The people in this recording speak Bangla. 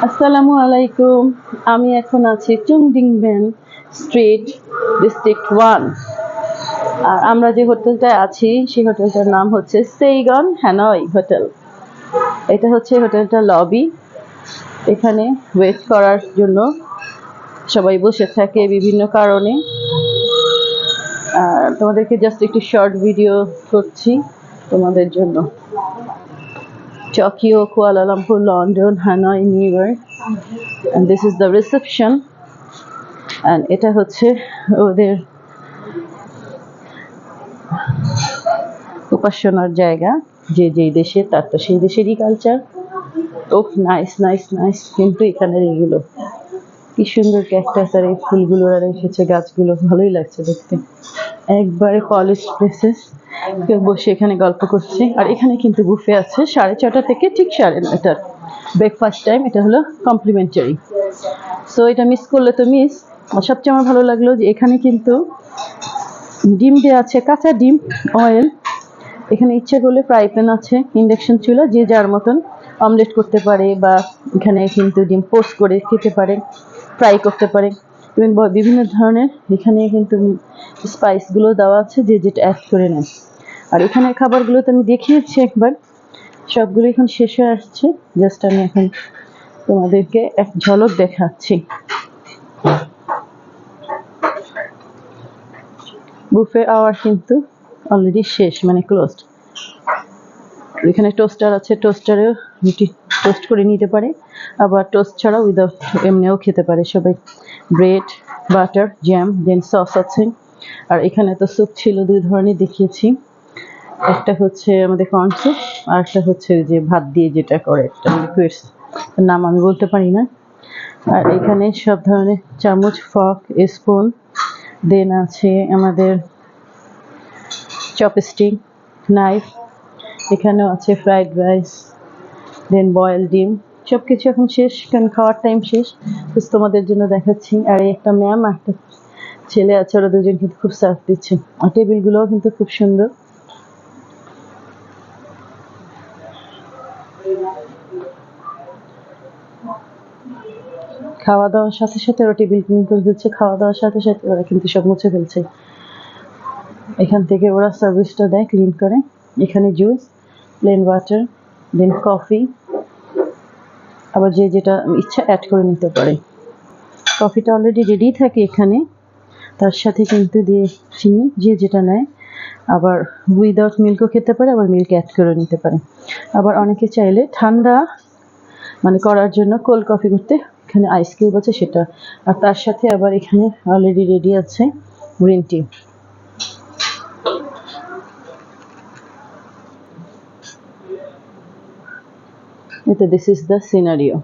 আসসালামু আলাইকুম। আমি এখন আছি চুংডিংবেন স্ট্রিট, ডিস্ট্রিক্ট 1। আর আমরা যে হোটেলটায় আছি সেই হোটেলটার নাম হচ্ছে সেইগন হ্যানয় হোটেল। এটা হচ্ছে হোটেলটার লবি। এখানে ওয়েট করার জন্য সবাই বসে থাকে বিভিন্ন কারণে। তোমাদেরকে জাস্ট একটু শর্ট ভিডিও করছি তোমাদের জন্য। Tokyo, Kuala Lumpur, London, Hanoi, New York, and this is the reception. And এটা হচ্ছে ওদের উপাসনার জায়গা, যে যেই দেশে তার তো সেই দেশেরই কালচার। ওহ, নাইস নাইস নাইস। কিন্তু এখানের এগুলো কি সুন্দর ক্যাকটাস আর এই ফুলগুলো আর এসেছে, গাছগুলো ভালোই লাগছে দেখতে। একবারে পলিশ প্লেসেস, কেউ বসে এখানে গল্প করছে। আর এখানে কিন্তু বুফে আছে 6:30 থেকে ঠিক 9:30 ব্রেকফাস্ট টাইম। এটা হলো কমপ্লিমেন্টারি। সো এটা মিস করলে তো মিস। সবচেয়ে আমার ভালো লাগলো যে এখানে কিন্তু ডিম দেওয়া আছে, কাঁচা ডিম, অয়েল। এখানে ইচ্ছে করলে ফ্রাই প্যান আছে, ইন্ডাকশন চুলা, যে যার মতন অমলেট করতে পারে, বা এখানে কিন্তু ডিম পোস্ট করে খেতে পারে, ফ্রাই করতে পারে। এবং বিভিন্ন ধরনের এখানে কিন্তু স্পাইসগুলো দেওয়া আছে, যে যেটা অ্যাড করে নেয়। আর এখানে খাবারগুলো তো আমি দেখিয়েছি একবার, সবগুলো এখন শেষ হয়ে আসছে। জাস্ট আমি এখন তোমাদেরকে এক ঝলক দেখাচ্ছি। বুফে আওয়ার কিন্তু অলরেডি শেষ, মানে ক্লোজড। এখানে টোস্টার আছে, টোস্টারেও রুটি টোস্ট করে নিতে পারে, আবার টোস্ট ছাড়া উইদাউট এমনিও খেতে পারে সবাই। ব্রেড, বাটার, জ্যাম, দেন সস আছে। আর এখানে তো স্যুপ ছিল 2 ধরনের দেখিয়েছি। একটা হচ্ছে আমাদের কর্ন স্যুপ, আর একটা হচ্ছে যে ভাত দিয়ে যেটা করে, একটা লিকুইড, নাম আমি বলতে পারি না। আর এখানে সব ধরনের চামচ, ফর্ক, স্পুন, দেন আছে আমাদের চপস্টিক, নাইফ। এখানেও আছে ফ্রাইড রাইস, দেন বয়েল ডিম। সব কিছু এখন শেষ, কারণ খাওয়ার টাইম শেষ। তোমাদের জন্য দেখাচ্ছি। আর একটা ম্যাম আর একটা ছেলে আছে, ওরা দুজন কিন্তু খুব সার্ভ দিচ্ছে। আর টেবিলগুলোও কিন্তু খুব সুন্দর। খাওয়া দাওয়ার সাথে সাথে ওরা টেবিল ক্লিন করে দিচ্ছে, খাওয়া দাওয়ার সাথে সাথে ওরা কিন্তু সব মুছে ফেলছে। এখান থেকে ওরা সার্ভিসটা দেয় ক্লিন করে। এখানে জুস, প্লেন ওয়াটার, দেন কফি, আবার যে যেটা ইচ্ছা অ্যাড করে নিতে পারে। কফিটা অলরেডি রেডি থাকে এখানে, তার সাথে কিন্তু দিয়ে চিনি, যে যেটা নেয়। আবার উইদাউট মিল্কও খেতে পারে, আবার মিল্ক অ্যাড করে নিতে পারে। আবার অনেকে চাইলে ঠান্ডা মানে করার জন্য কোল্ড কফি করতে এখানে আইস কিউব আছে সেটা। আর তার সাথে আবার এখানে অলরেডি রেডি আছে গ্রিন টি। এটা দিস ইজ দ্য সিনারিও।